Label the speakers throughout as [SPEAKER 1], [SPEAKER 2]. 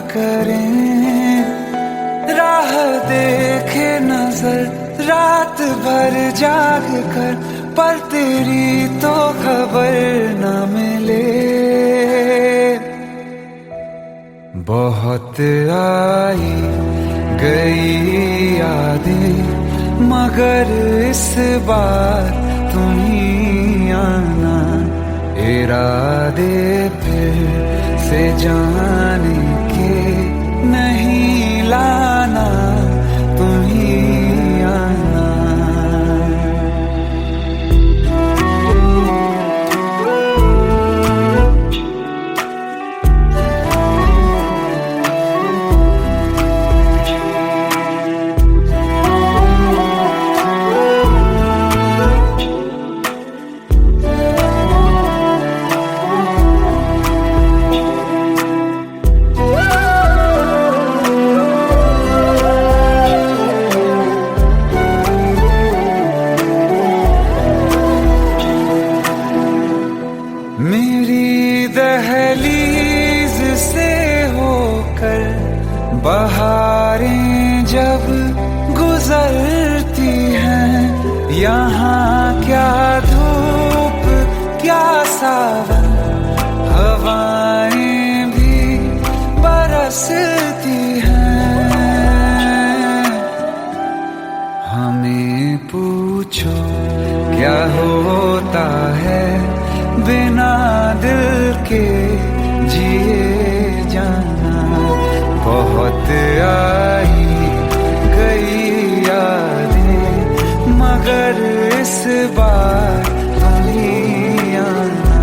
[SPEAKER 1] करें, राह देखे नजर रात भर जाग कर, पर तेरी तो खबर न मिले। बहुत आई गई यादें, मगर इस बार तुम ही आना, इरादे फिर से जाने के नहीं लाना, तुम ही आना। मेरी दहलीज से होकर बहारें जब गुजरती हैं, यहाँ क्या धूप क्या सावन, हवाएं भी बरसती हैं। हमें पूछो क्या होता है बिना दिल के जिए जाना। बहुत आई गई यादें, मगर इस बार तुम ही आना।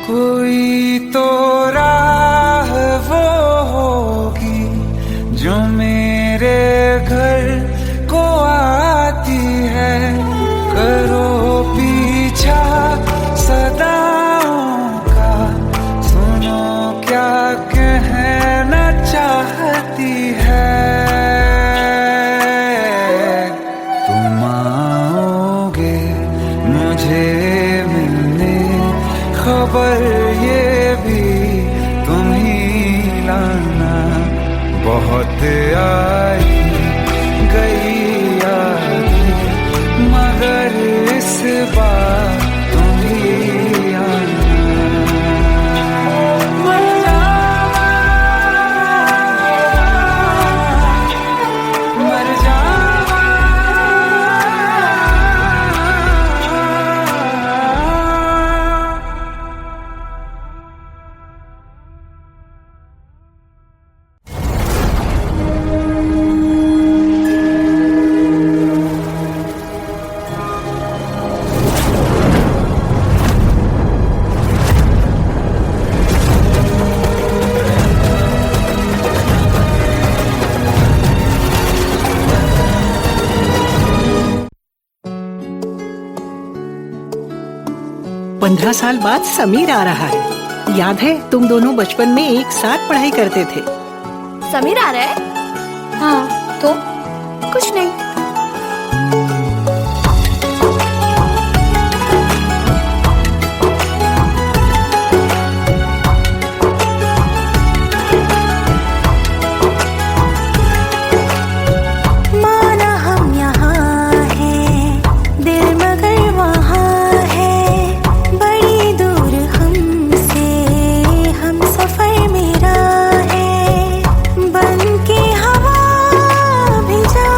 [SPEAKER 1] कोई तो राह वो होगी जो मेरे घर को आती है, करो पीछा सदाओं का, सुनो क्या कहना चाहती है। तुम आओगे मुझे मिलने, खबर ये भी तुम ही लाना। बहुत आई गई यादें, मगर इस बार तुम ही आना।
[SPEAKER 2] पंद्रह साल बाद समीर आ रहा है। याद है तुम दोनों बचपन में एक साथ पढ़ाई करते थे।
[SPEAKER 3] समीर आ रहा है? हाँ तो कुछ नहीं।
[SPEAKER 4] बन के हवा भी जा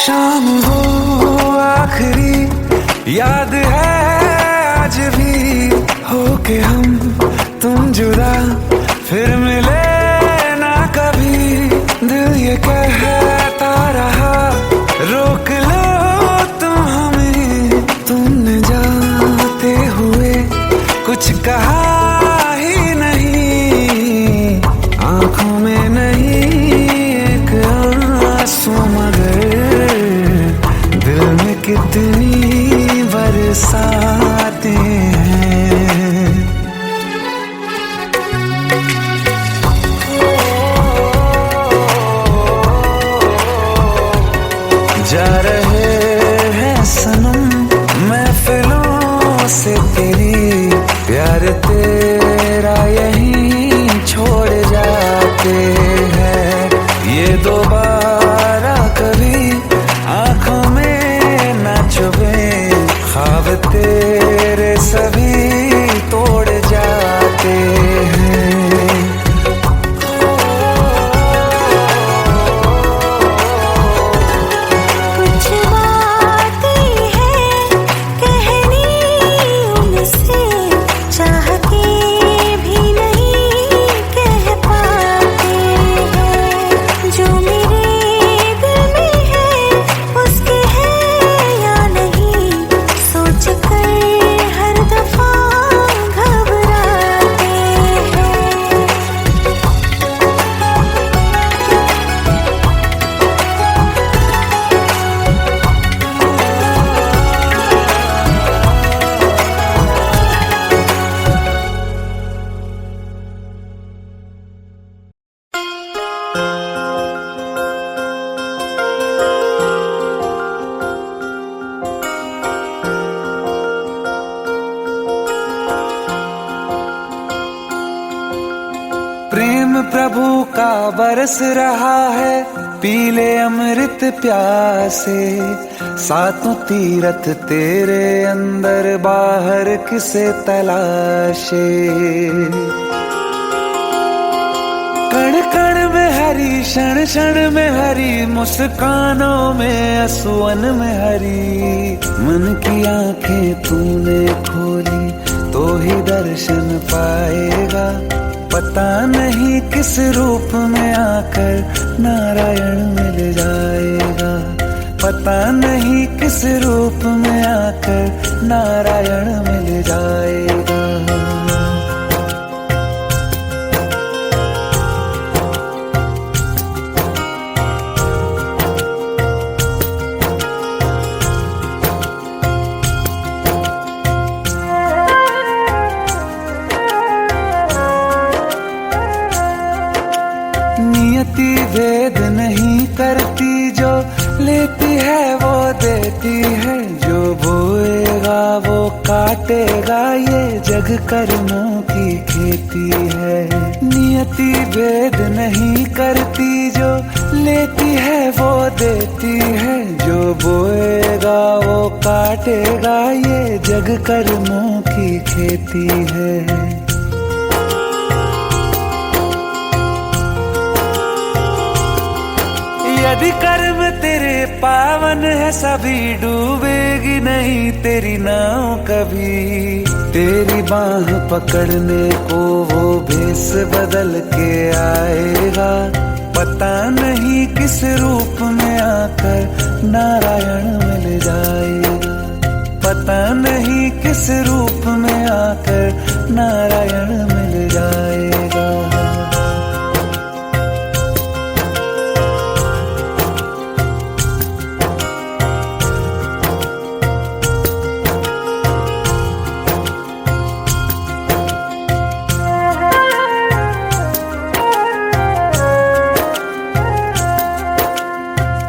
[SPEAKER 1] शाम हो आखिरी याद है आज भी, होके हम तुम जुदा फिर मिले ना कभी। दिल ये कहता रहा रोक लो तुम हमें, तुमने जाते हुए कुछ कहा ही नहीं। आंखों में नहीं एक आंसू मगर दिल में कितनी बरसाते हैं। जा रहे हैं सनम महफिलों से तेरी, प्यार तेरा यहीं छोड़ जाते हैं। ये दोबारा कभी आंखों में ना चुभे, ख्वाब तेरे सभी तोड़ जाते हैं। प्रेम प्रभु का बरस रहा है, पीले अमृत प्यासे। सातों तीरथ तेरे अंदर बाहर किसे तलाशे। कण कण में हरी, क्षण क्षण में हरी, मुस्कानों में असुवन में हरी। मन की आंखें तूने खोली तो ही दर्शन पाएगा। पता नहीं किस रूप में आकर नारायण मिल जाएगा। पता नहीं किस रूप में आकर नारायण मिल जाएगा। नियति भेद नहीं करती, जो लेती है वो देती है। जो बोएगा वो काटेगा, ये जग कर्मों की खेती है। नियति भेद नहीं करती, जो लेती है वो देती है। जो बोएगा वो काटेगा, ये जग कर्मों की खेती है। यदि कर्म तेरे पावन है, सभी डूबेगी नहीं तेरी नाव कभी। तेरी बाह पकड़ने को वो भेष बदल के आएगा। पता नहीं किस रूप में आकर नारायण मिल जाएगा। पता नहीं किस रूप में आकर नारायण मिल जाएगा।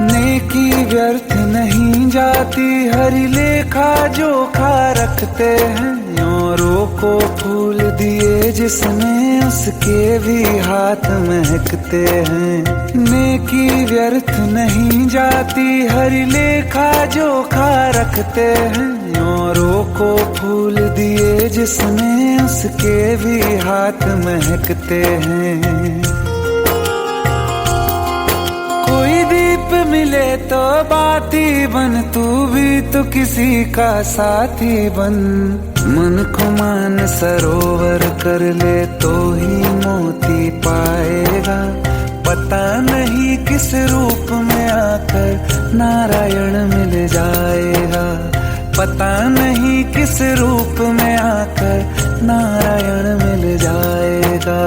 [SPEAKER 1] नेकी व्यर्थ नहीं जाती, हरि लेखा जोखा रखते हैं। औरों को फूल दिए जिसने, उसके भी हाथ महकते हैं। नेकी व्यर्थ नहीं जाती, हरि लेखा जोखा रखते हैं। औरों को फूल दिए जिसने, उसके भी हाथ महकते हैं। कोई दीप मिले तो बात ही बन, तू भी तो किसी का साथी बन। मन को मान सरोवर कर ले तो ही मोती पाएगा, पता नहीं किस रूप में आकर नारायण मिल जाएगा, पता नहीं किस रूप में आकर नारायण मिल जाएगा।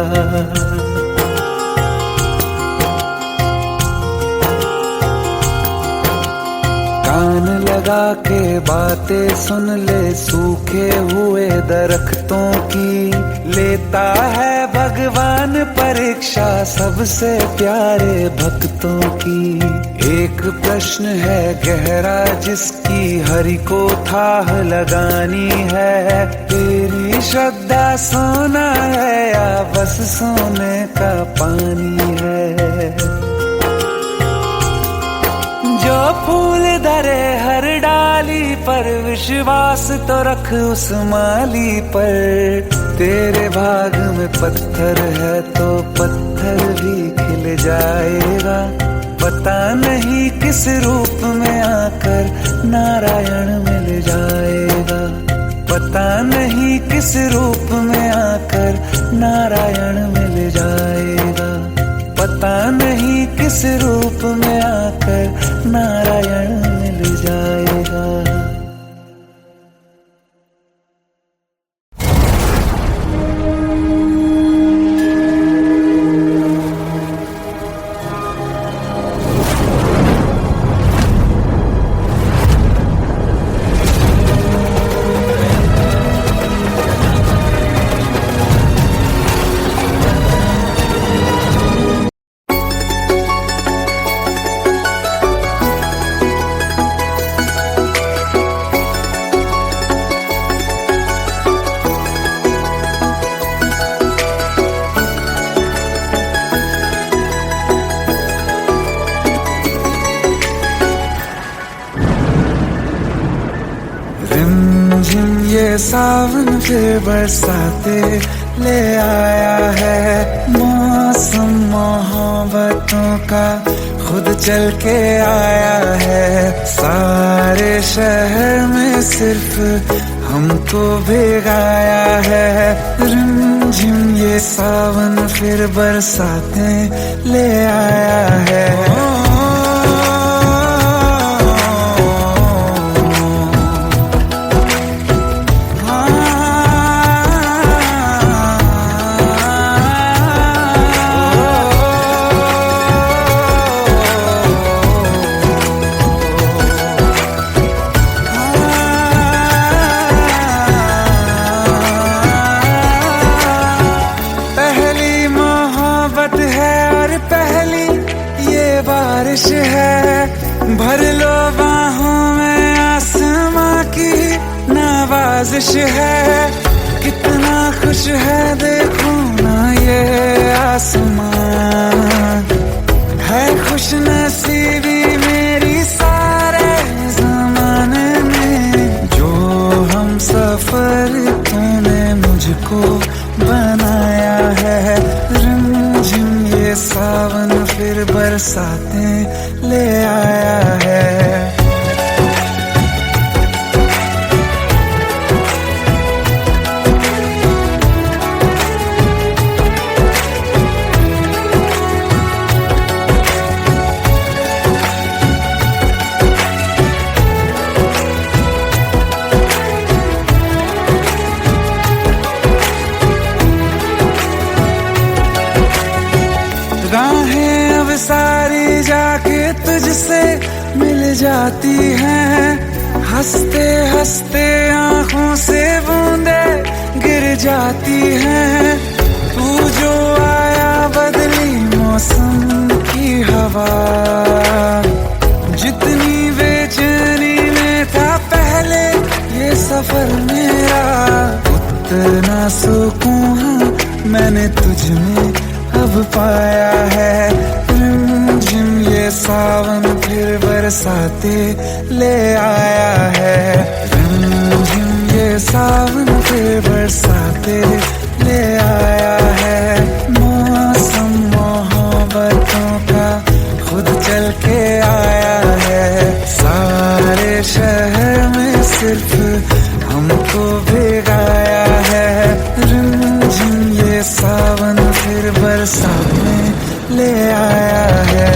[SPEAKER 1] कान लगा के बातें सुन ले सूखे हुए दरख्तों की, लेता है भगवान परीक्षा सबसे प्यारे भक्तों की। एक प्रश्न है गहरा जिसकी हरि को थाह लगानी है, तेरी श्रद्धा सोना है या बस सोने का पानी है। जो फूल धरे हर डाली पर, विश्वास तो रख उस माली पर। तेरे भाग में पत्थर है तो पत्थर भी खिल जाएगा, पता नहीं किस रूप में आकर नारायण मिल जाएगा, पता नहीं किस रूप में आकर नारायण मिल जाएगा, पता नहीं किस रूप में आकर नारायण मिल जाएगा। ये सावन फिर बरसाते ले आया है, मौसम मोहब्बतों का खुद चल के आया है। सारे शहर में सिर्फ हमको भिगाया है, रिमझिम ये सावन फिर बरसाते ले आया है। बारिश है भर लो बाहों में, आसमां की नवाजिश है। कितना खुश है देखो ना ये आसमां, है खुश नसीबी मेरी सारे जमाने में। जो हम सफर तूने मुझको बनाया है, रिमझिम ये सावन फिर बरसाते ले आया है। राहें अब सारी जाके तुझसे मिल जाती हैं, हंसते हंसते आँखों से बूंदे गिर जाती हैं। तू जो आया बदली मौसम की हवा, जितनी बेचैनी में था पहले ये सफर मेरा, उतना सुकून मैंने तुझ में अब पाया है। रिमझिम ये सावन फिर बरसाते ले आया है, रिमझिम ये सावन फिर बरसाते ले आया है। मौसम मोहब्बतों का खुद चल के आया सिर्फ हमको भिगाया है। रिमझिम ये सावन फिर बरसात में ले आया है।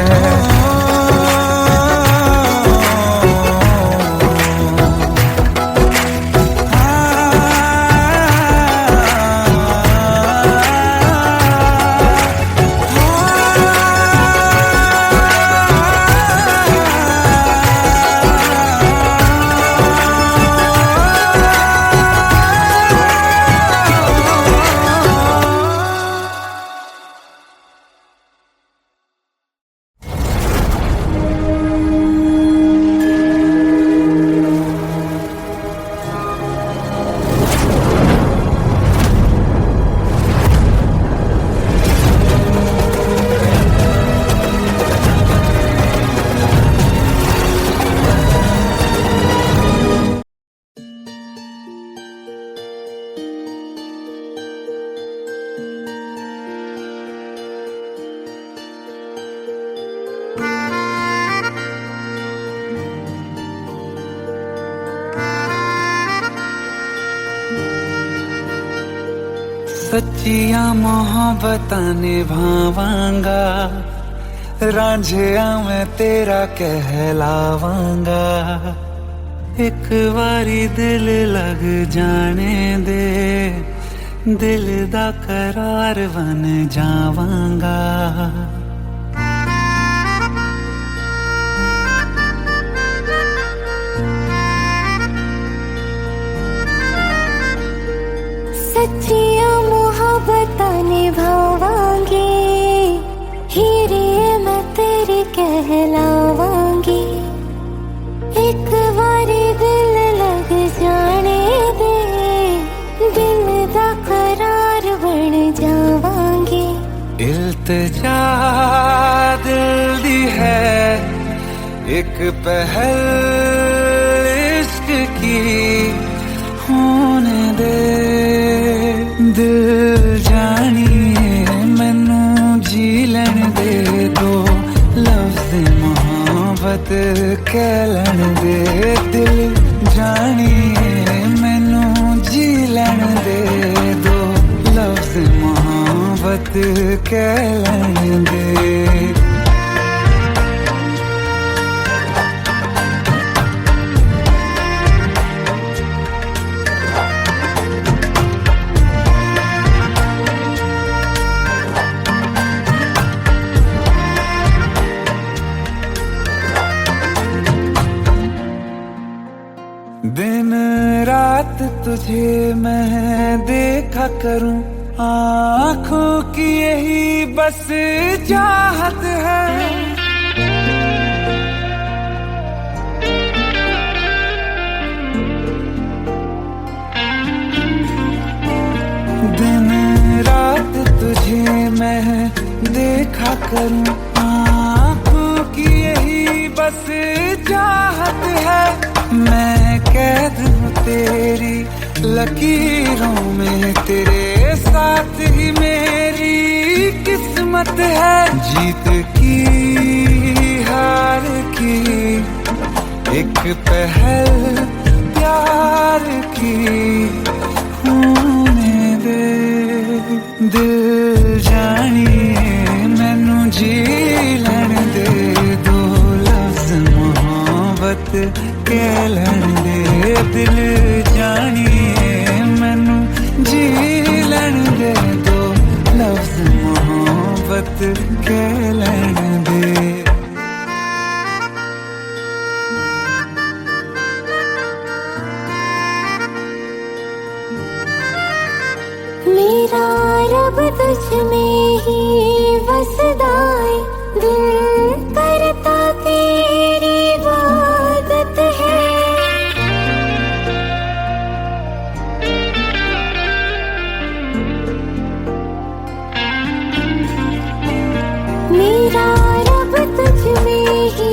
[SPEAKER 1] सच्चिया मोहब्बतां निभावांगा, रांझिया मैं तेरा कहलावांगा। एक बारी दिल लग जाने दे, दिल दा करार बन जावांगा।
[SPEAKER 3] सच्चिया मोहब्बतां निभावांगी, हीरे मैं तेरी कहलावांगी। एक बारी दिल लग जाने दे, दिल दा करार बन जावांगी।
[SPEAKER 1] इल्तिजा दिल दी है एक पहल इश्क की, होने दे दिल जानिए मैनू जी लैन दे। दो लफ्ज़ मोहब्बत कह लैन दे, दिल जानिए मैनू जी लैन दे। दो लफ्ज़ मोहब्बत कह लैन दे। दिन रात तुझे मैं देखा करूं, आँखों की यही बस चाहत है। दिन रात तुझे मैं देखा करूं, आँखों की यही बस चाहत है। मैं कैद हूँ तेरी लकीरों में, तेरे साथ ही मेरी किस्मत है। जीत की हार की एक पहल प्यार की, होने दे दिल जानिए मैनू जी लैन दे। दो लफ्ज़ मोहब्बत कह लैन दे, दिल जानिए मैनू जी लैन दे। दो लफ्ज़ मोहब्बत कह लैन दे।
[SPEAKER 3] मेरा रब तुझ में ही वसदा है, दिल करता तेरी इबादत है। मेरा रब तुझ में ही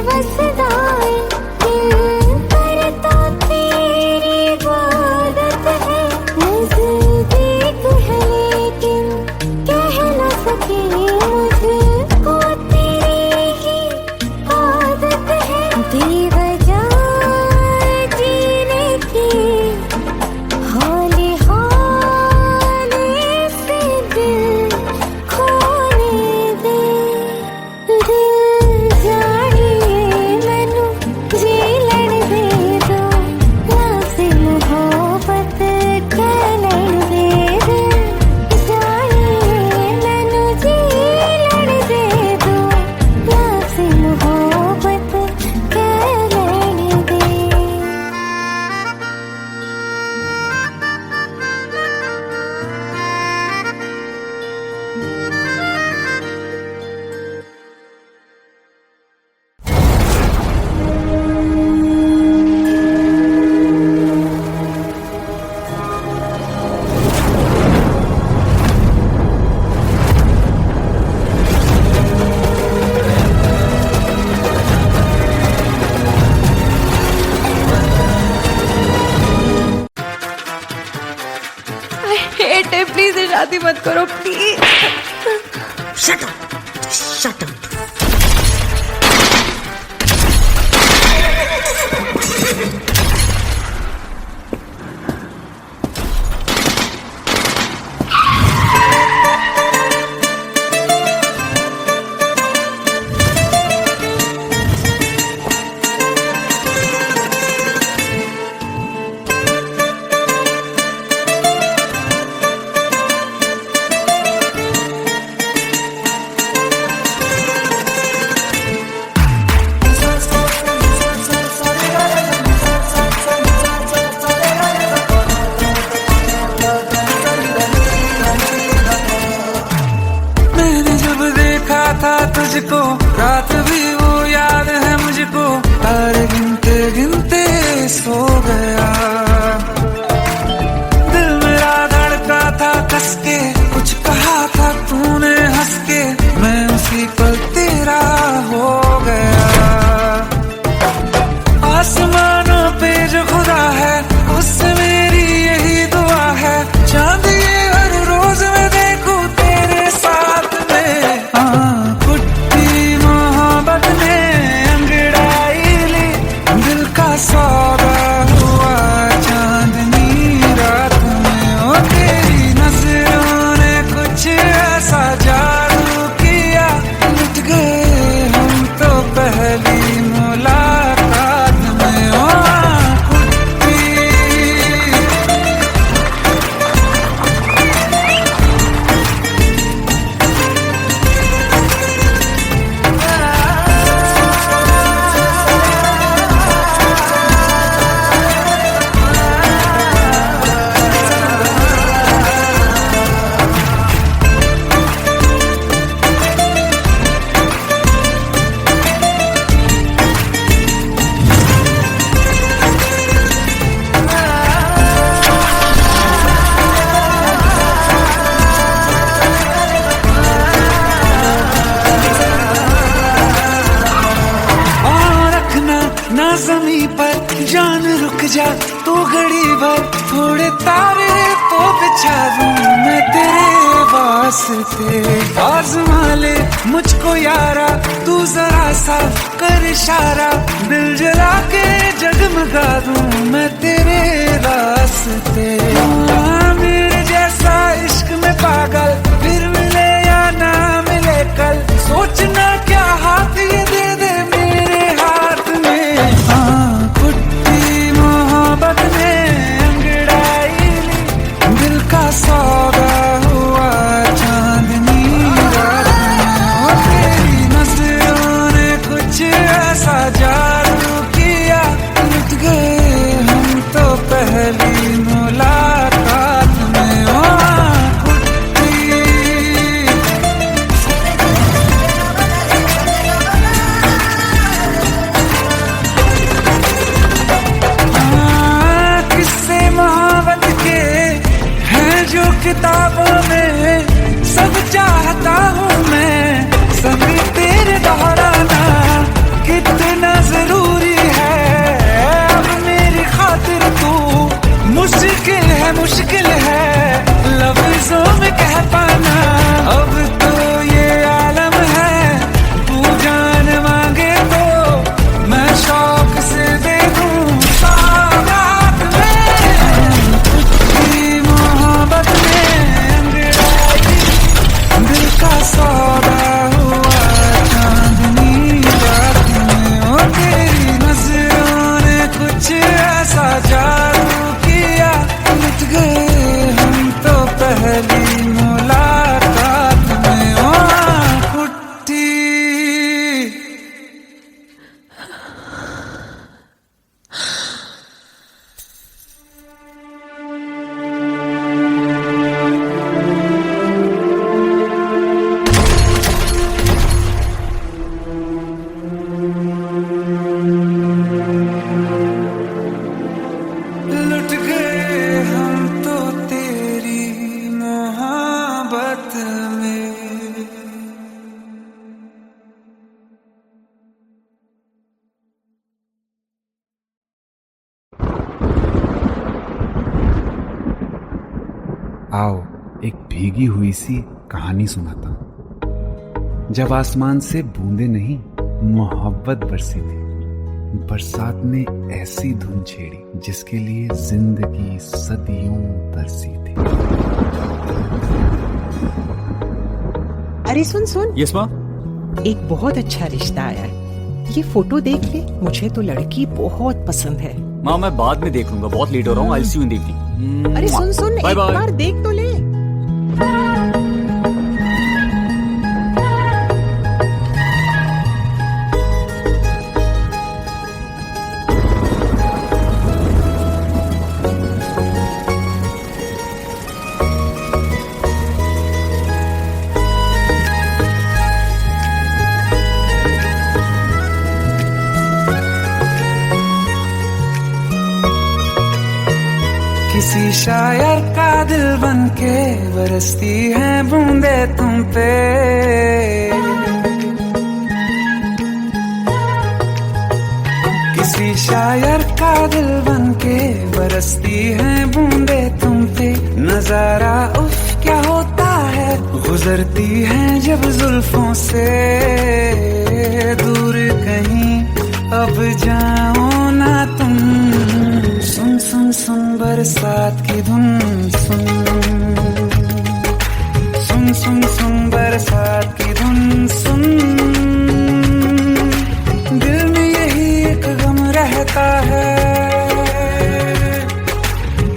[SPEAKER 3] वसदा है, दिल करता तेरी इबादत है। नज़दीक है लेकिन से शादी मत करो please.
[SPEAKER 4] Shut up, shut up.
[SPEAKER 1] था तुझको रात भी वो याद है मुझको, तारे गिनते गिनते सो गया। दिल मेरा धड़का था कस के, कुछ कहा था तूने हंस के, मैं उसी पल तेरा हो गया। आसमानों पे जो खुदा है उससे मेरी यही दुआ है, चांद ये हर रोज मैं देखूं तेरे साथ में। सौदा हुआ चांदनी रात में, ओ तेरी नजरों ने कुछ ऐसा जादू किया, लुट गए हम तो पहली मुलाकात में। ओ ना ज़मीं पर जान रुक जा तू घड़ी भर, थोड़े तारे तो बिछा दूं मैं तेरे वास्ते। आज़मा ले मुझको यारा तू जरा सा कर इशारा, दिल जला के जगमगा दूं मैं तेरे रास्ते। मेरे जैसा इश्क में पागल फिर मिले या ना मिले कल, सोचना क्या हाथ ये दे दे मेरे हाथ में। कुट्टी मोहब्बत ने अंगड़ाई ली, दिल का सौदा हुआ चांदनी रात में, ओ तेरी नजरों ने कुछ ऐसा जादू किया, लुट गए हम तो पहली मुलाकात में। ओ किताबों में सब चाहता हूँ मैं, संग तेरे दोहराना कितना जरूरी है। अब मेरी खातिर तू मुश्किल है लफ्जों में कह पाना। अब तो ये आलम है तू जान मांगे तो मैं शौक से दे दूँ सौगात में। कुछ मोहब्बत दिल का सौदा हुआ चांदनी रात में, ओ तेरी नजरों ने कुछ ऐसा जादू किया, लुट गए हम तो पहली मुलाकात में। ओ कुट्टी लुट गए हम तो तेरी मोहब्बत में।
[SPEAKER 5] आओ
[SPEAKER 1] एक भीगी हुई सी कहानी सुनाता हूं। जब आसमान से बूंदे नहीं मोहब्बत बरसी थी, बरसात ने ऐसी धुन छेड़ी जिसके लिए जिंदगी सदियों तरसी थी।
[SPEAKER 2] अरे सुन सुन,
[SPEAKER 5] यस माँ।
[SPEAKER 2] एक बहुत अच्छा रिश्ता आया है, ये फोटो देख ले। मुझे तो लड़की बहुत पसंद है।
[SPEAKER 5] माँ मैं बाद में देख लूंगा, बहुत लेट हो रहा हूँ। आई सी यू इन द इवनिंग।
[SPEAKER 2] अरे सुन सुन, एक बार देख तो ले।
[SPEAKER 1] किसी शायर का दिल बन के बरसती है बूंदे तुम पे। किसी शायर का दिल बन के बरसती है बूंदे तुम पे। नजारा उफ क्या होता है, गुजरती है जब जुल्फों से। दूर कहीं अब जाओ ना तुम, सुन सुन सुन बरसात की धुन। सुन सुन सुन सुन बरसात की धुन। सुन दिल में यही एक गम रहता है,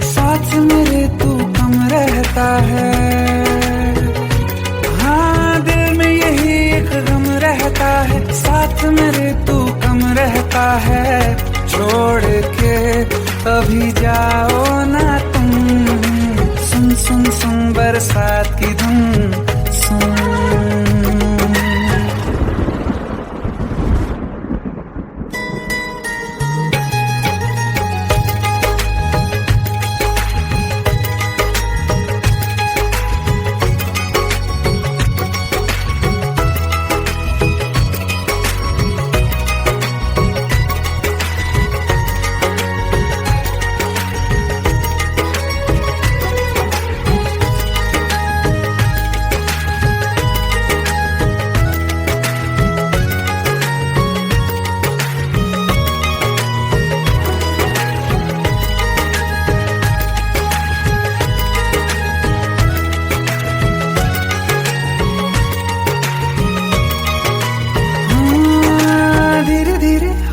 [SPEAKER 1] साथ मेरे तू कम रहता है। हाँ दिल में यही एक गम रहता है, साथ मेरे तू कम रहता है। छोड़ के अभी जाओ ना तुम, सुन सुन सुन बरसात की धुन। सुन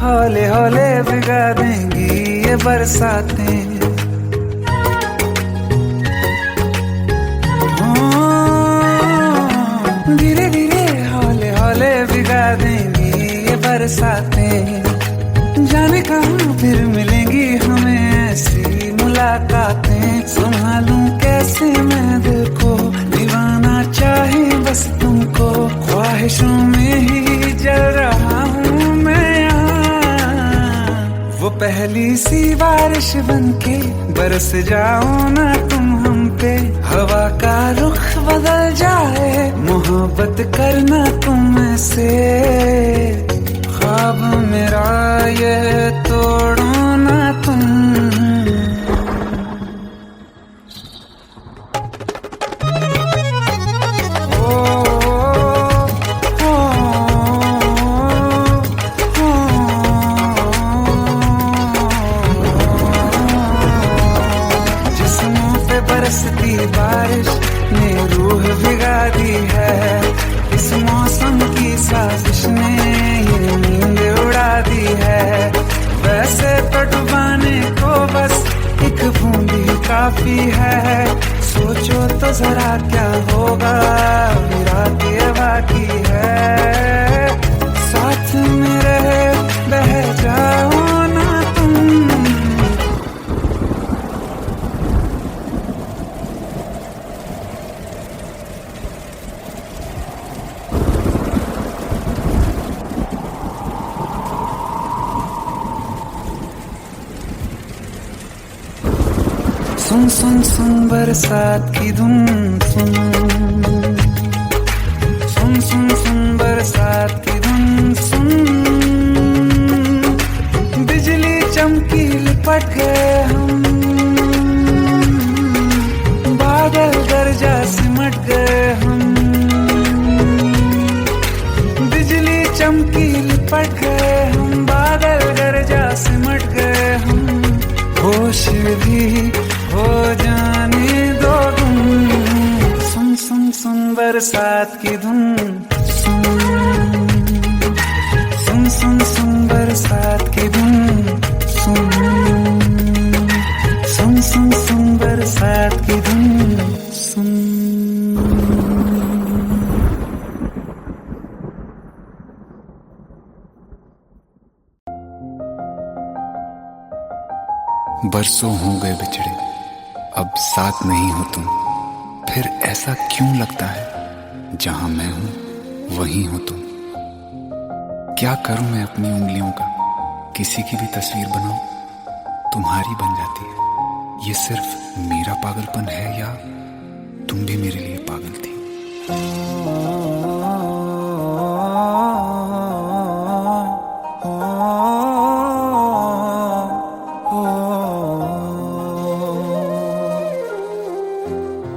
[SPEAKER 1] हौले हौले भिगा देंगी ये बरसातें। धीरे धीरे हौले हौले भिगा देंगी ये बरसातें। जाने कहाँ फिर मिलेंगी हमें ऐसी मुलाकातें। संभालूं कैसे मैं दिल को, दीवाना चाहे बस तुमको। ख्वाहिशों में ही जल रहा हूँ मैं यहाँ। वो पहली सी बारिश बनके बरस जाओ ना तुम हम पे। हवा का रुख बदल जाए, मोहब्बत करना तुम ऐसे। ख्वाब मेरा ये तोड़ो ना तुम। बरसती बारिश ने रूह भिगा दी है। इस मौसम की साजिश ने ये नींद उड़ा दी है। वैसे तो डुबाने को बस एक बूंदी काफी है। सोचो तो जरा क्या होगा, रात ये बाकी है। साथ मेरे बह जाओ ना तुम। सुन सुन सुन बरसात की धुन। सुन सुन सुन सुन बरसात की धुन। सुन बिजली चमकी लिपट गए हम, बादल गरजा सिमट गए हम, बिजली चमकी लिपट गए हम, बादल गरजा सिमट गए हम, होश भी हो जाने दो तुम। सुन सुन सुन बरसात की धुन, सुन सुन सुन सुन बरसात की धुन, सुन सुन सुन सुन बरसात की धुन, सुन।
[SPEAKER 6] बरसों हो गए बिछड़े, अब साथ नहीं हो तुम, फिर ऐसा क्यों लगता है जहां मैं हूं वहीं हो तुम। क्या करूं मैं अपनी उंगलियों का, किसी की भी तस्वीर बनाऊं तुम्हारी बन जाती है। ये सिर्फ मेरा पागलपन है या तुम भी मेरे लिए पागल थी।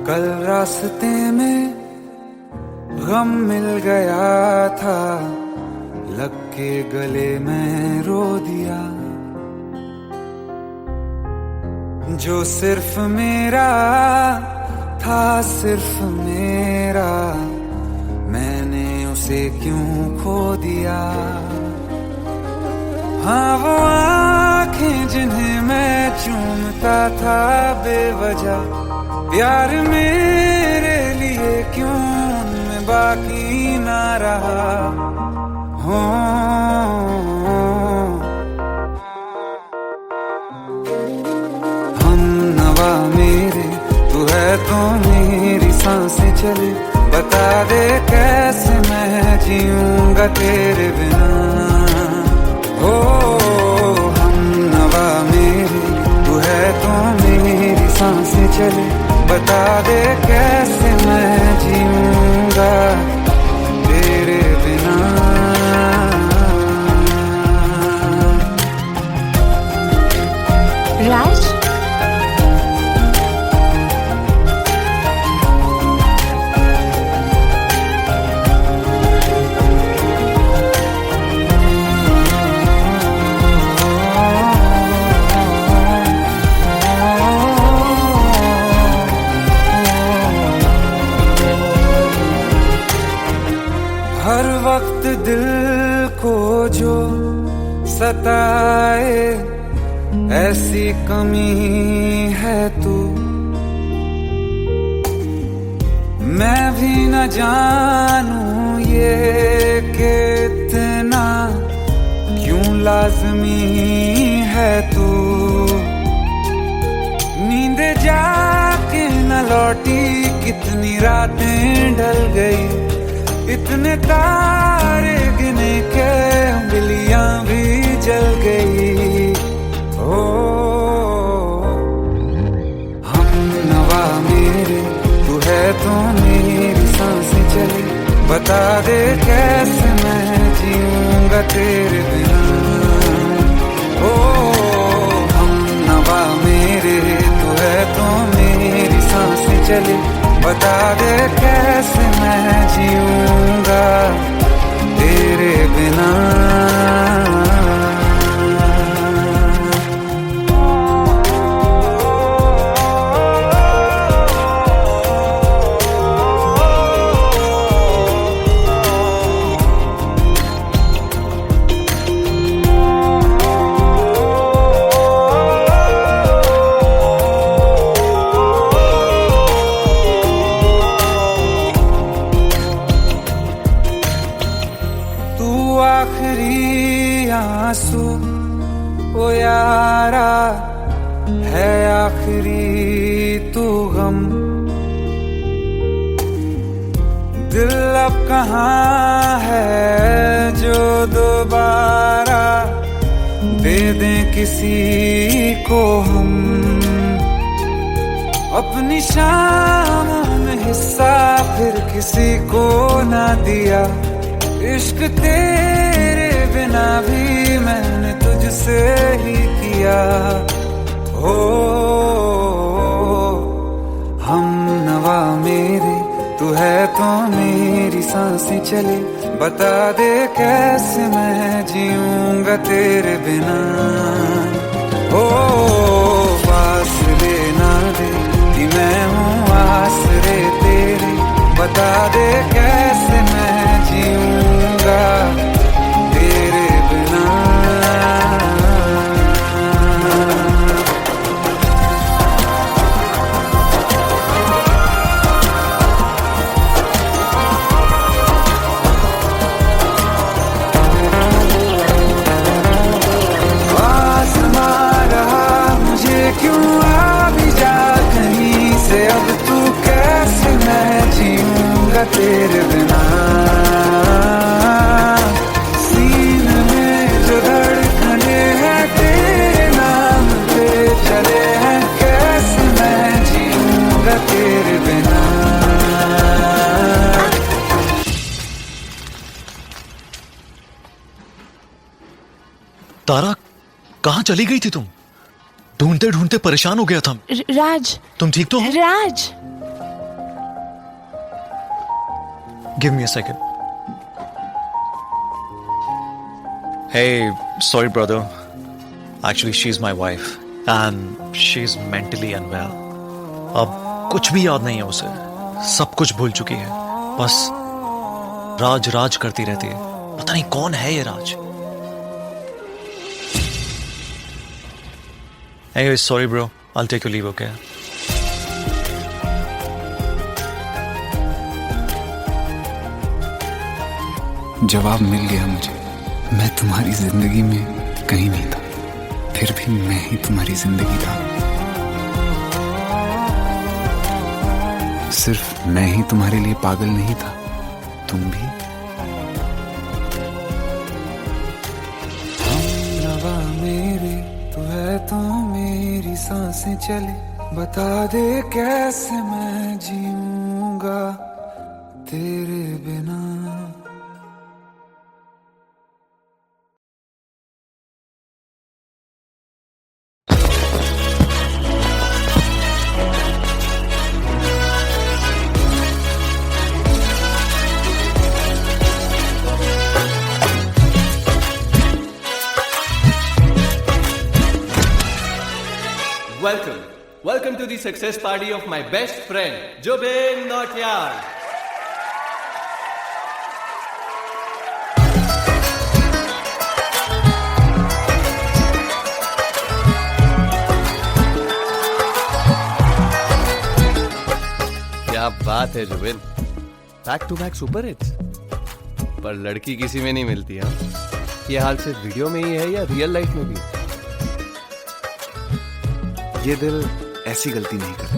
[SPEAKER 1] कल रास्ते में गम मिल गया था, लग के गले में रो दिया। जो सिर्फ मेरा था, सिर्फ मेरा, मैंने उसे क्यों खो दिया। हाँ वो आँखें जिन्हें मैं चूमता था बेवजह, प्यार मेरे लिए क्यों उनमें बाकी ना रहा। हो हम नवा मेरे, तू है तो मेरी सांसें चले, बता दे कैसे मैं जीऊंगा तेरे बिना। हो हम नवा मेरे, तू है तो मेरी सांसें चले, बता दे कैसे मैं जीऊंगा तेरे बिना।
[SPEAKER 3] राज,
[SPEAKER 1] हर वक्त दिल को जो सताए, ऐसी कमी है तू। मैं भी न जानूं ये कि इतना क्यों लाज़मी है तू। नींद जाके न लौटी, कितनी रातें ढल गई, इतने तारे गिने के उंगलियां भी जल गई। ओ हम नवा मेरे, तू है तो मेरी सांसें चली, बता दे कैसे मैं जीऊंगा तेरे बिना। ओ हम नवा मेरे, तू है तो मेरी सांसें चली, बता दे कैसे मैं जीऊंगा तेरे बिना। आखिरी आंसू ओ यारा है, आखिरी तू गम। दिल अब कहाँ है जो दोबारा दे दें किसी को हम। अपनी शामों में हिस्सा फिर किसी को ना दिया, इश्क तेरे बिना भी मैंने तुझसे ही किया। हो हम सांसें चले, बता दे कैसे मैं जीऊंगा तेरे बिना। ओ फासले ना दे कि मैं हूँ आसरे तेरे, बता दे कैसे मैं जीऊंगा तेरे बिना। क्यों आ भी जा कहीं से, अब तू कैसे मैं जीऊंगा तेरे बिना। सीने में जो धड़कने हैं तेरे नाम पे चले हैं, कैसे मैं जीऊंगा तेरे बिना।
[SPEAKER 7] तारा, कहाँ चली गई थी तुम? ढूंढते ढूंढते परेशान हो गया था।
[SPEAKER 3] राज,
[SPEAKER 7] तुम ठीक तो हो?
[SPEAKER 3] Raj,
[SPEAKER 7] give me a second. Hey, sorry brother. Actually, she's my wife and she's mentally unwell. अब कुछ भी याद नहीं है उसे, सब कुछ भूल चुकी है, बस राज राज करती रहती है। पता नहीं कौन है ये राज। Anyway, sorry bro, I'll take your leave, okay?
[SPEAKER 6] जवाब मिल गया मुझे। मैं तुम्हारी जिंदगी में कहीं नहीं था, फिर भी मैं ही तुम्हारी जिंदगी था। सिर्फ मैं ही तुम्हारे लिए पागल नहीं था, तुम भी।
[SPEAKER 1] हमनवा मेरे तू है तो मेरी सांसें चले, बता दे कैसे मैं जीऊंगा तेरे बिना।
[SPEAKER 8] Welcome to the success party of my best friend, Jobin Nautiyal. क्या बात है Jubin, back to back super hits. पर लड़की किसी में नहीं मिलती है। ये हाल सिर्फ वीडियो में ही है या रियल लाइफ में भी?
[SPEAKER 6] ये दिल ऐसी गलती नहीं करता।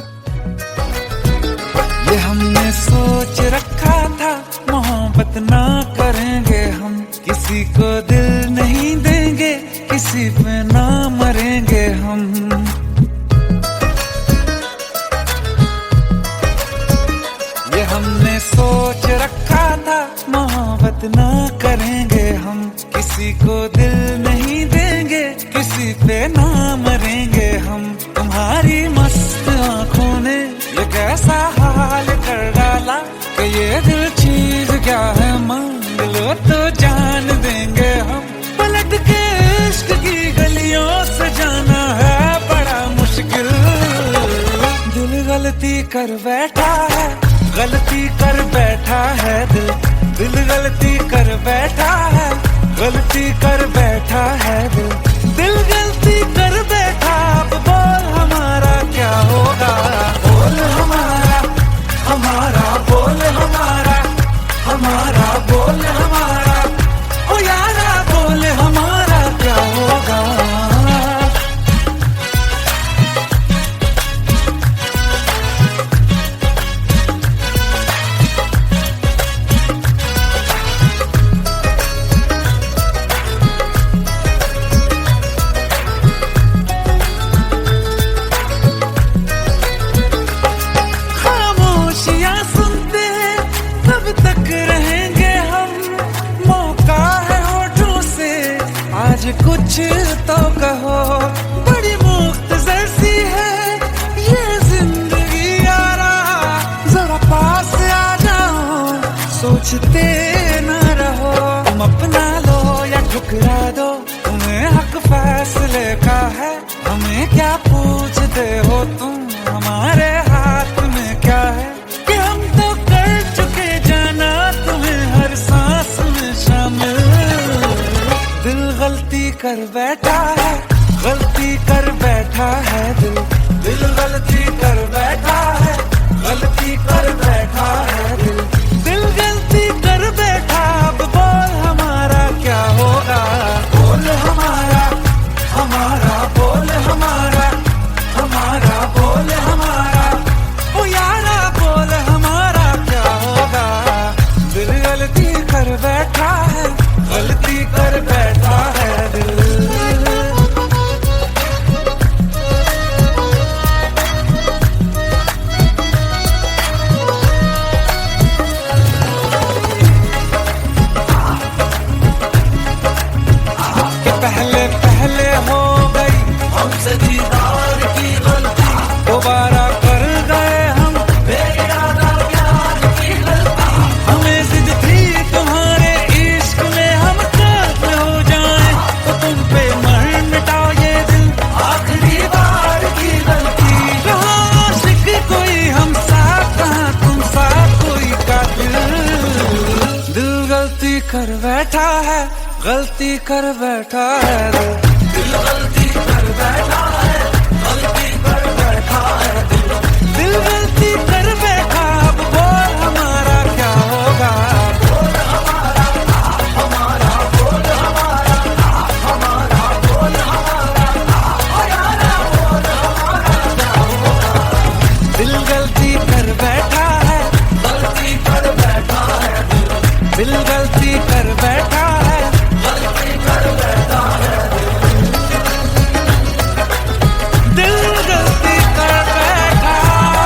[SPEAKER 1] ये हमने सोच रखा था मोहब्बत ना करेंगे हम, किसी को दिल नहीं देंगे, किसी पे ना मरेंगे हम। ये हमने सोच रखा था मोहब्बत ना करेंगे हम, किसी को दिल नहीं देंगे, किसी पे ना मरेंगे हम। तुम्हारी मस्त आंखों ने ये कैसा हाल कर डाला कि ये दिल चीज क्या है मांग लो तो जान देंगे हम। पलट के इश्क की गलियों से जाना है बड़ा मुश्किल। दिल गलती कर बैठा है, गलती कर बैठा है दिल, दिल गलती कर बैठा है, गलती कर बैठा है दिल, दिल गलती कर बैठा। अब बोल हमारा क्या होगा, बोल हमारा, हमारा बोल हमारा, हमारा बोल हमारा, ओ यारा बोल हमारा क्या होगा। सोचते ना रहो, तुम अपना लो या ठुकरा दो, तुम्हें हक फैसले का है, हमें क्या पूछते हो तुम, हमारे हाथ में क्या है कि हम तो कर चुके जाना तुम्हें हर सांस में शामिल। दिल गलती कर बैठा है, गलती कर बैठा है दिल, दिल गलती कर बैठा है, गलती कर बैठा है दिल, दिल गलती कर बैठा। अब बोल हमारा क्या होगा, बोल हमारा, हमारा बोल हमारा, हमारा बोल हमारा, ओ यारा बोल हमारा क्या होगा। दिल गलती कर बैठा है, गलती कर बैठा है दिल। पहले पहले हो गई हमसे दीदार की गलती, दोबारा कर गए हम बेइरादा प्यार की गलती। हमें जिद थी तुम्हारे इश्क में हम कैद हो जाएं, तो तुम पे मर मिटाओ ये दिल, आखिरी बार की गलती। कहाँ आशिक कोई हम साथ, कहाँ तुम साथ कोई कातिल। दिल गलती कर बैठा है, गलती कर बैठा है दिल, दिल गलती कर बैठा है, गलती कर बैठा है दिल, दिल गलती कर बैठा। अब बोल हमारा क्या होगा, बोल हमारा, हमारा बोल हमारा, हमारा बोल हमारा, ओ यारा बोल हमारा क्या होगा। दिल गलती कर बैठा है, गलती कर बैठा है दिल, दिल गलती कर बैठा है, गलती कर बैठा है दिल, दिल गलती कर बैठा है।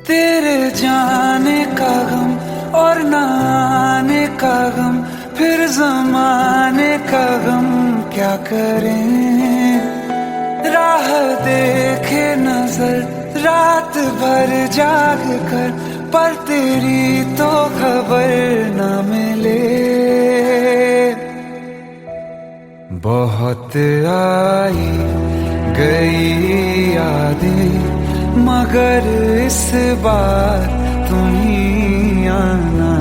[SPEAKER 1] तेरे जाने का गम और न आने का गम, फिर जमाने का गम क्या करें। राह देखे नजर रात भर जाग कर, पर तेरी तो खबर न मिले। बहुत आई गई यादें, मगर इस बार तुम ही आना,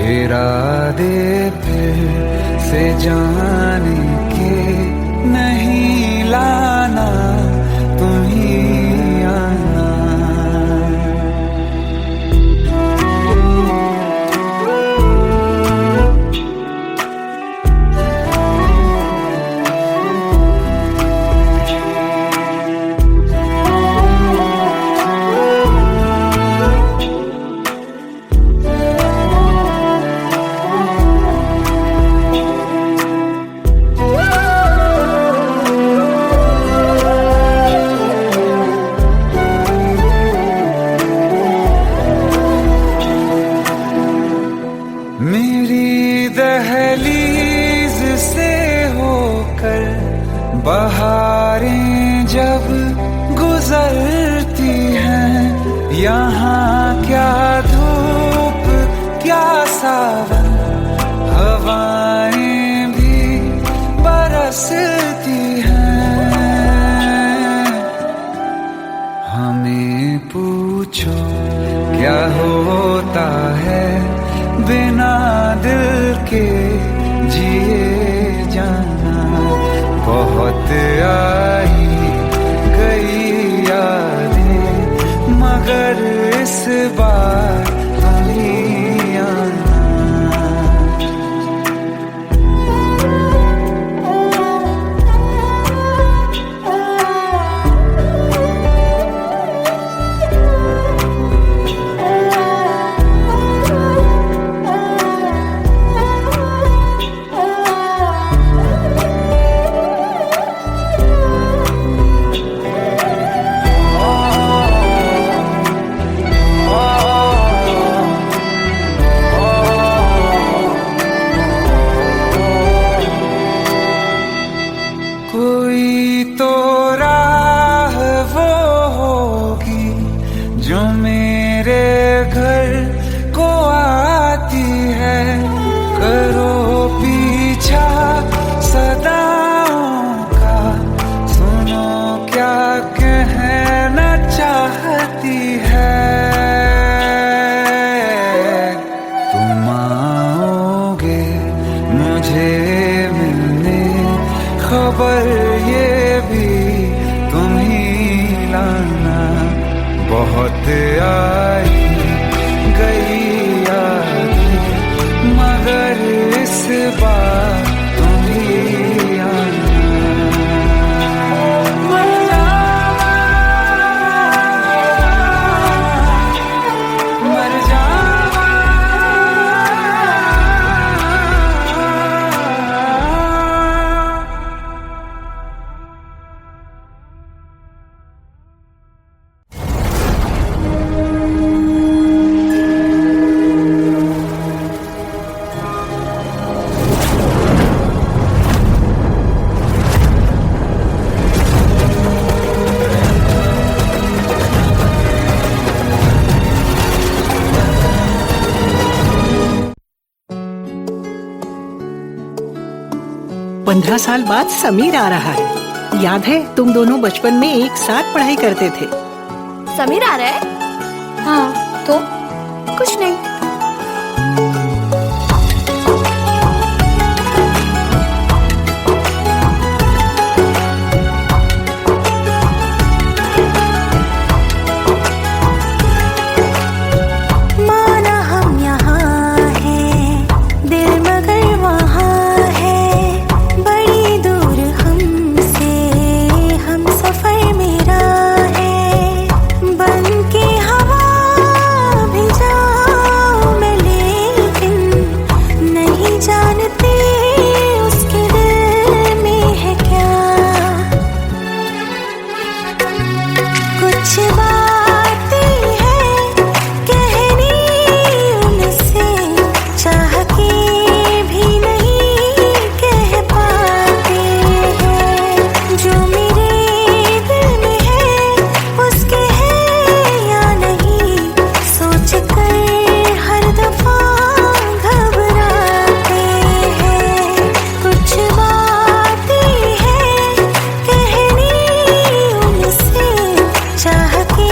[SPEAKER 1] इरादे फिर से जाने के नहीं लाना, तुम ही आना। मेरी दहलीज से होकर बहारें जब गुजरती हैं, यहाँ क्या धूप क्या सावन, हवाएं भी बरसती हैं। हमें पूछो क्या होता है बिना दिल के जिए जाना। बहुत आई गई यादें, मगर इस बार तुम ही आना। मुझे मिलने खबर ये भी तुम ही लाना। बहुत आई गई यादें मगर इस बार तुम ही आना। मर जावा
[SPEAKER 2] पंद्रह साल बाद समीर आ रहा है। याद है तुम दोनों बचपन में एक साथ पढ़ाई करते थे।
[SPEAKER 3] समीर आ रहा है? हाँ, तो कुछ नहीं।
[SPEAKER 9] माना हम यहाँ हैं, दिल मगर वहाँ है, बड़ी दूर हमसे हम सफर मेरा है। बन के हवा भी जाऊं मैं, लेकिन नहीं जानते उसके दिल में है क्या। कुछ बातें हैं कहनी उनसे, चाह के भी नहीं कह पाते हैं। जो मेरे दिल में है उसके है या नहीं, सोच कर हर दफा घबराते हैं। कुछ बातें हैं कहनी उनसे, चाह के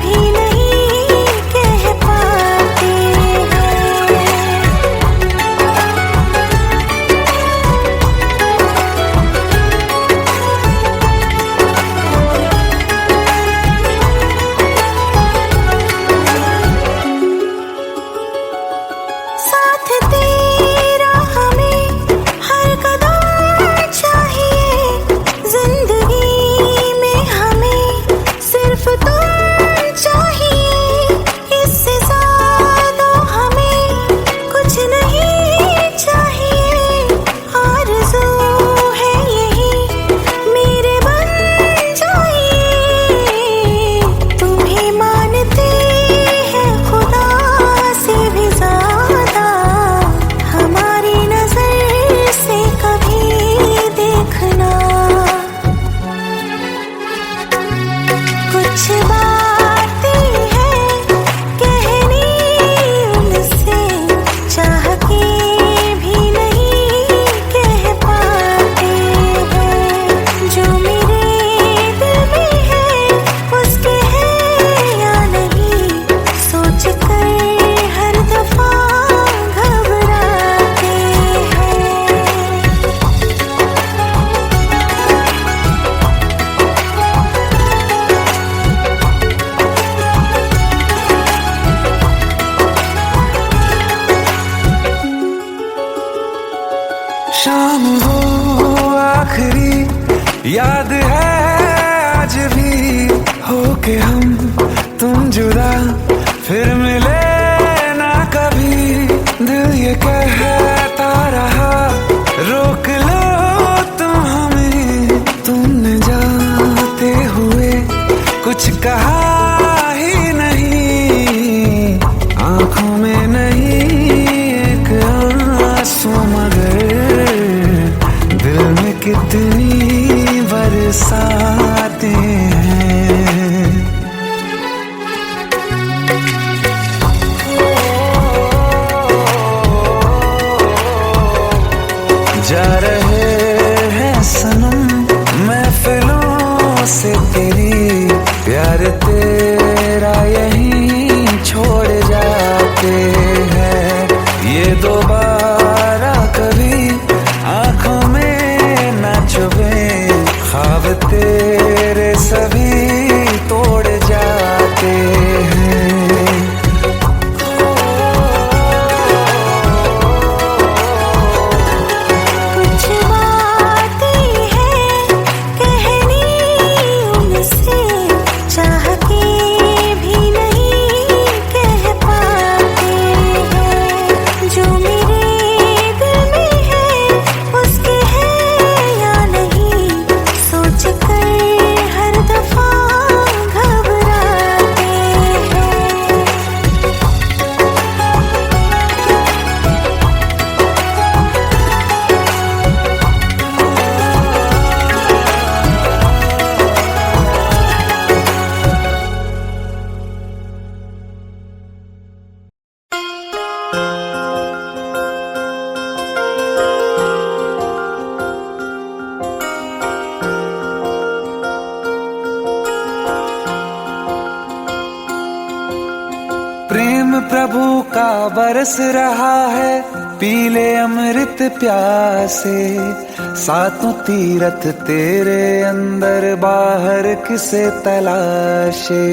[SPEAKER 9] भी नहीं कह पाते हैं। साथ तेरा हमें हर कदम चाहिए, जिंदगी में हमें सिर्फ तुम चाहिए। इससे ज्यादा हमें कुछ नहीं चाहिए। आरज़ू है यही मेरे बन जाइए। तुम्हें मानते हैं खुदा से भी ज्यादा, हमारी नजर से कभी देखना। कुछ बातें हैं कहनी उनसे, चाह के भी नहीं कह पाते हैं। जो मेरे दिल में है उसके है या नहीं, सोच कर हर दफा घबराते हैं।
[SPEAKER 1] शाम वो आखिरी याद है आज भी, होके हम तुम जुदा फिर मिले ना कभी। दिल ये कहता रहा रोक लो तुम हमें, तुमने जाते हुए कुछ कहा ही नहीं। आंखों में नहीं एक आंसू मगर दिल में कितनी बरसाते हैं। जा रहे हैं सनम महफिलों से तेरी, प्यार तेरा यहीं छोड़ जाते हैं। ये दोबारा कभी का बरस रहा है, पीले अमृत प्यासे। सातों तीरथ तेरे अंदर, बाहर किसे तलाशे।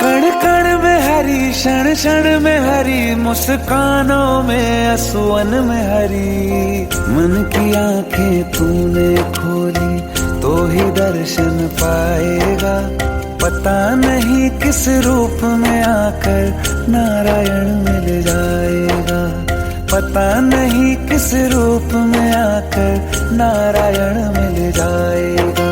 [SPEAKER 1] कण कण में हरी, क्षण क्षण में हरी, मुस्कानों में असुवन में हरी। मन की आंखें तूने खोली तो ही दर्शन पाएगा। पता नहीं किस रूप में आकर नारायण मिल जाएगा। पता नहीं किस रूप में आकर नारायण मिल जाएगा।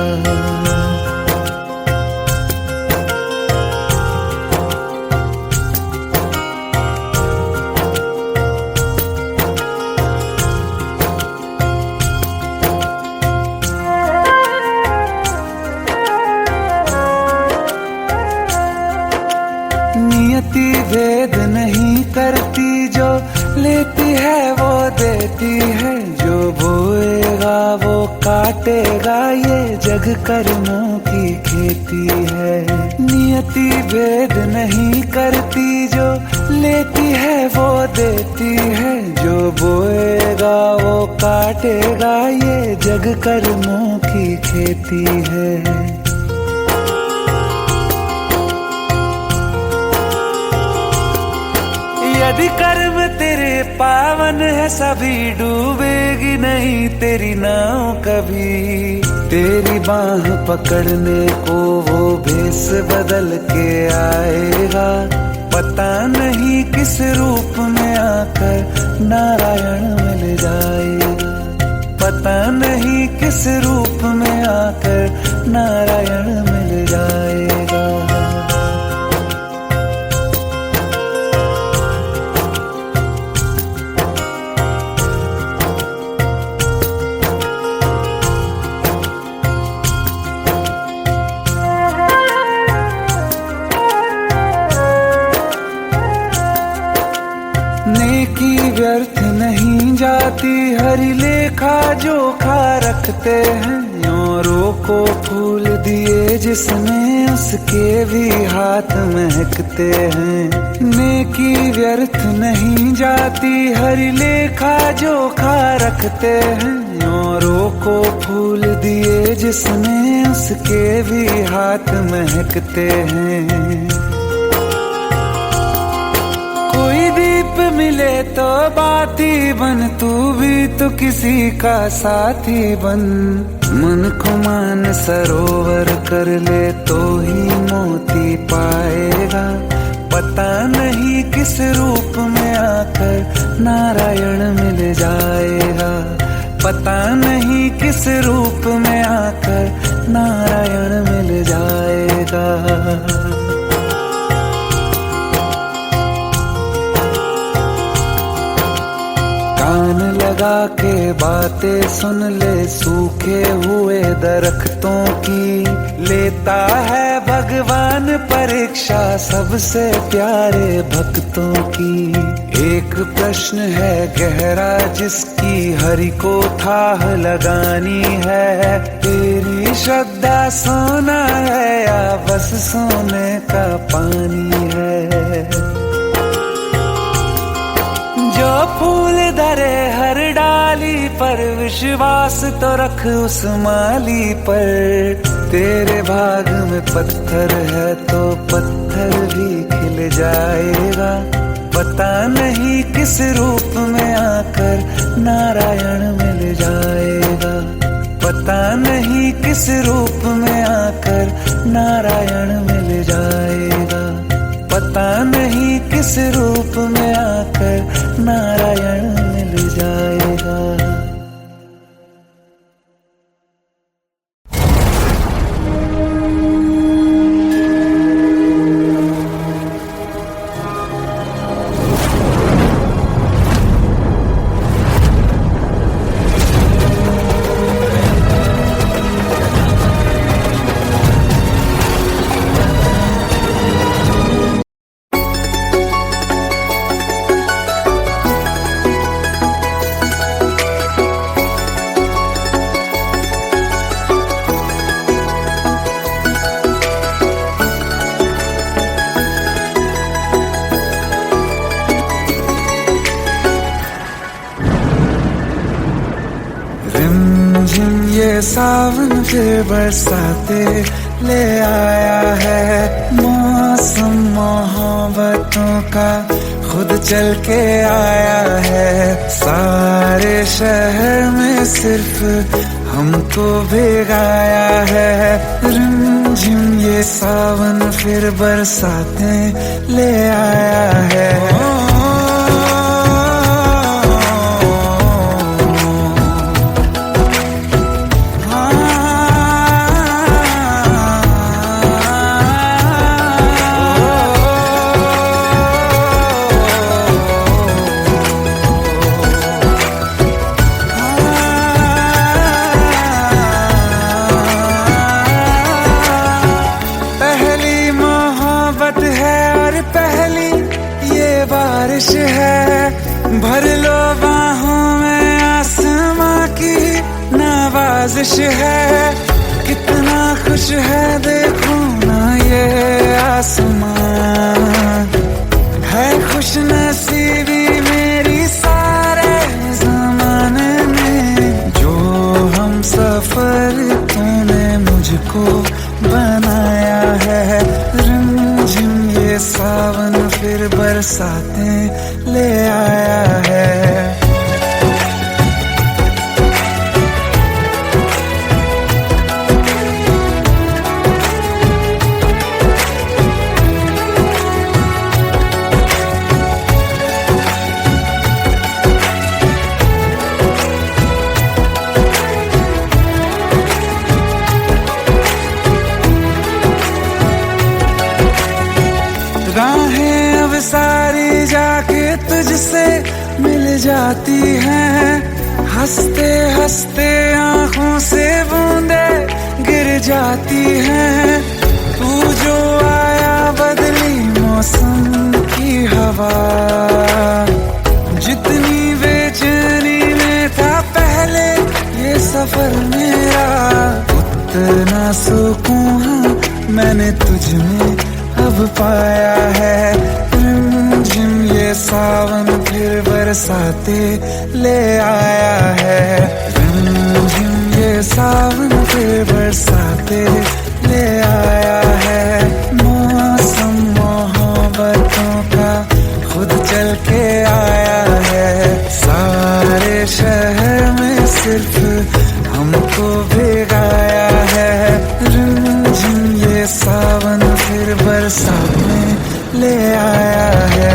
[SPEAKER 1] नियति भेद नहीं करती, जो लेती है वो देती है। जो बोएगा वो काटेगा, ये जग कर्मों की खेती है। नियति भेद नहीं करती, जो लेती है वो देती है। जो बोएगा वो काटेगा, ये जग कर्मों की खेती है। यदि कर्म तेरे पावन है, सभी डूबेगी नहीं तेरी नाव कभी। तेरी बाह पकड़ने को वो भेष बदल के आएगा। पता नहीं किस रूप में आकर नारायण मिल जाएगा। पता नहीं किस रूप में आकर नारायण मिल जाएगा। नेकी व्यर्थ नहीं जाती, हरि लेखा जोखा रखते हैं। औरों को फूल दिए जिसने, उसके भी हाथ महकते हैं। नेकी व्यर्थ नहीं जाती, हरि लेखा जोखा रखते हैं। औरों को फूल दिए जिसने, उसके भी हाथ महकते हैं। कोई दीप मिले तो बाती बन, तू भी तो किसी का साथी बन। मन को मान सरोवर कर ले तो ही मोती पाएगा। पता नहीं किस रूप में आकर नारायण मिल जाएगा। पता नहीं किस रूप में आकर नारायण मिल जाएगा। कान लगा के बातें सुन ले, सूखे हुए दरख्तों की। लेता है भगवान परीक्षा सबसे प्यारे भक्तों की। एक प्रश्न है गहरा जिसकी हरि को थाह लगानी है। तेरी श्रद्धा सोना है या बस सोने का पानी है। जो फूल धरे हर डाली पर, विश्वास तो रख उस माली पर। तेरे भाग में पत्थर है तो पत्थर भी खिल जाएगा। पता नहीं किस रूप में आकर नारायण मिल जाएगा। पता नहीं किस रूप में आकर नारायण मिल जाएगा। पता नहीं किस रूप में आकर नारायण मिल जाएगा। रिमझिम ये सावन फिर बरसाते ले आया है। मौसम मोहब्बतों का खुद चल के आया है। सारे शहर में सिर्फ हमको भिगाया है। रिमझिम ये सावन फिर बरसाते ले आया है। बारिश है भर लो बाहों में, आसमां की नवाजिश है। कितना खुश है देखो ना ये आसमां, है खुश नसीबी मेरी सारे जमाने में। जो हम सफर तूने मुझको बनाया है। रिमझिम ये सावन फिर बरसाते ले आया है। राहें अब सारी जाके तुझसे मिल जाती हैं। हंसते हंसते आंखों से बूंदे गिर जाती हैं। तू जो आया बदली मौसम की हवा, जितनी बेचैनी में था पहले ये सफर मेरा, उतना सुकून मैंने तुझ में अब पाया है। रिमझिम ये सावन फिर बरसाते ले आया है। रिमझिम ये सावन फिर बरसाते ले आया है। मौसम मोहब्बतों का खुद चल के आया है। सारे शहर में सिर्फ हमको भिगाया है। रिमझिम ये सावन फिर बरसाने ले आया है।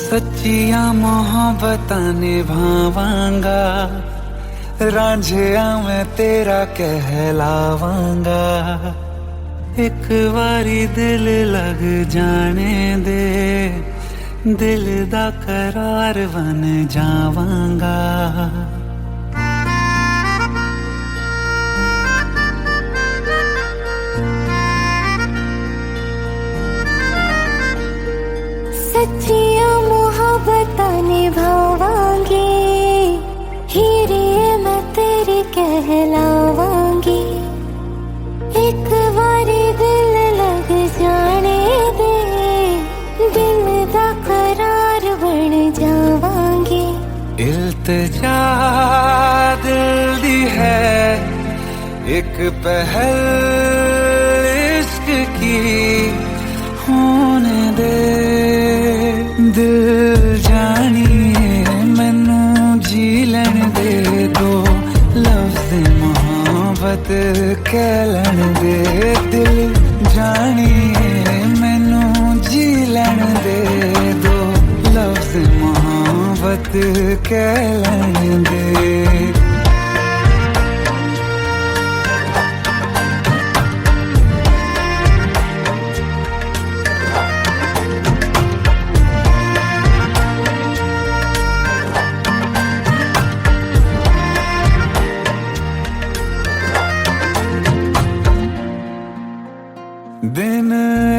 [SPEAKER 1] सच्चिया मोहब्बतां निभावांगा, रांझिया मैं तेरा कहलावांगा। एक बारी दिल लग जाने दे, दिल दा करार बन जावांगा।
[SPEAKER 9] सच्चिया मोहब्बतां निभावांगी, हीरे मैं तेरी कहलावांगी। एक बारी दिल लग जाने दे, दिल दा करार बन जावांगी।
[SPEAKER 1] इल्तिजा दिल दी है एक पहल, इश्क इश्क की होने दे। दिल जानिए मैनू जी लैण दे दो लफ्ज़ मोहब्बत कह लैण दे। दिल जानिए मैनू जी लैण दे दो लफ्ज़ मोहब्बत कह लैण दे। दिन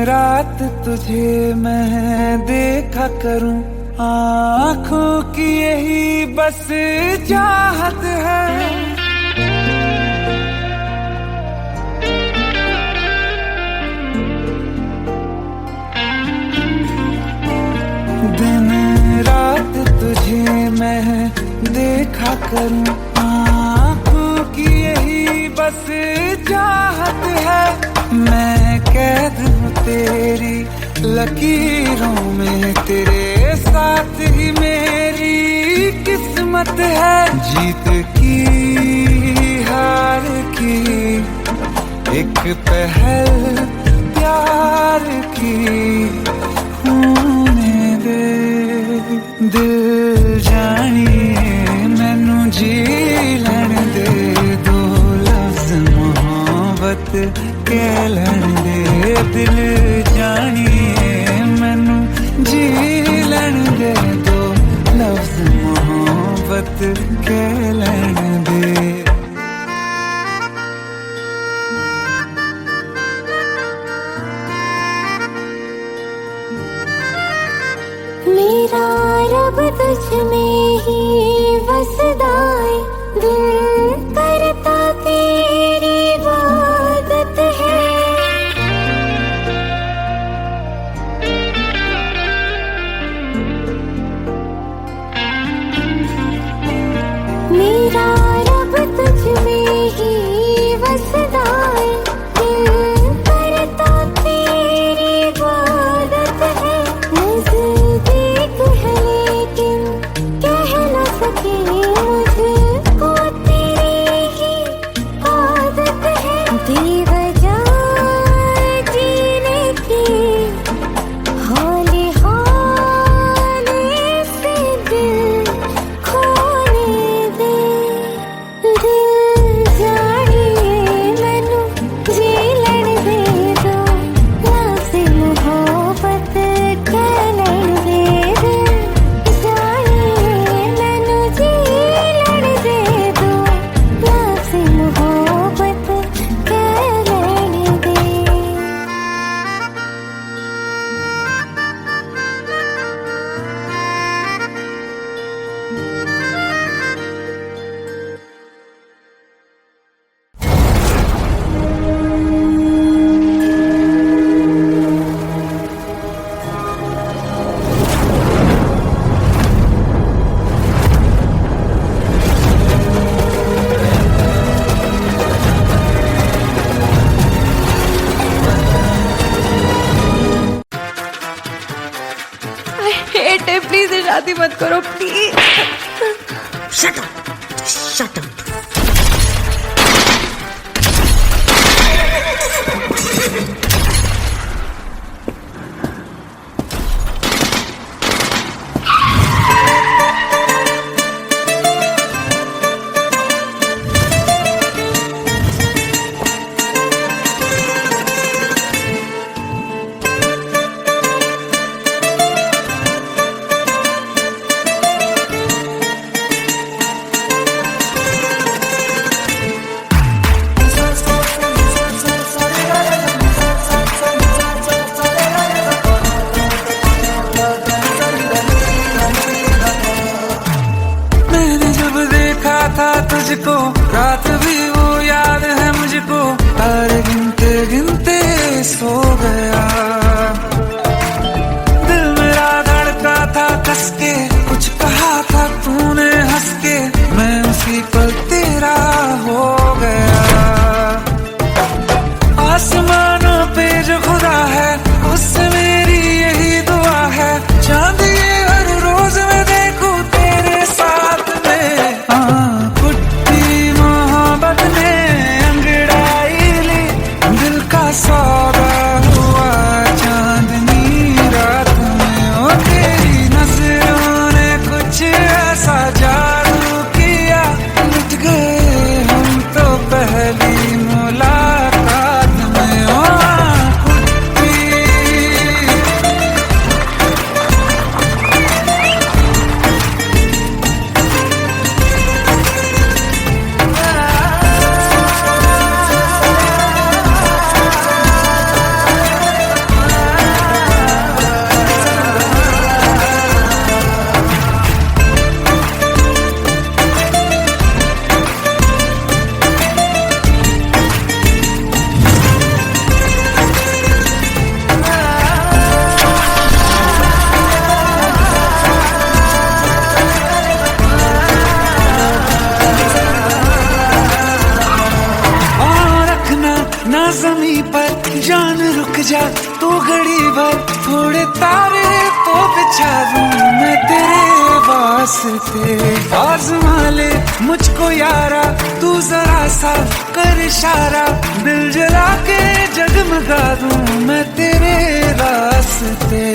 [SPEAKER 1] रात तुझे मैं देखा करूं, आँखों की यही बस चाहत है। दिन रात तुझे मैं देखा करूं, आँखों की यही बस चाहत है। मैं कैद हूँ तेरी लकीरों में, तेरे साथ ही मेरी किस्मत है। जीत की हार की एक पहल प्यार की होने दे। दिल जानिए मैनू जी लैण दे दो लफ्ज़ मोहब्बत कह लैण दे। दिल जानिए मैनू जी लैण दे दो लफ्ज़ मोहब्बत कह लैण दे।
[SPEAKER 9] मेरा रब तुझ में ही वसदा है, दिल करता तेरी इबादत है। मेरा रब तुझ में ही वसदा है, दिल करता तेरी इबादत है। नज़दीक है लेकिन कह न सके मुझको तेरी ही आदत है। बेवजह जीने की हौले हौले से दिल खोने दे। दिल जानिए मैनू जी लैण दे दो लफ्ज़ मोहब्बत कह लैण दे। दिल जानिए मैनू जी लैण दे दो लफ्ज़ मोहब्बत कह लैण दे।
[SPEAKER 3] हेट है, प्लीज शादी मत करो please.
[SPEAKER 4] Shut up, shut up.
[SPEAKER 1] जमी पर जान रुक जा तू घड़ी भर, थोड़े तारे तो बिछा दूं मैं तेरे वास्ते। आज़मा ले मुझको यारा तू जरा सा कर इशारा, दिल जला के जगमगा दूं मैं तेरे रास्ते।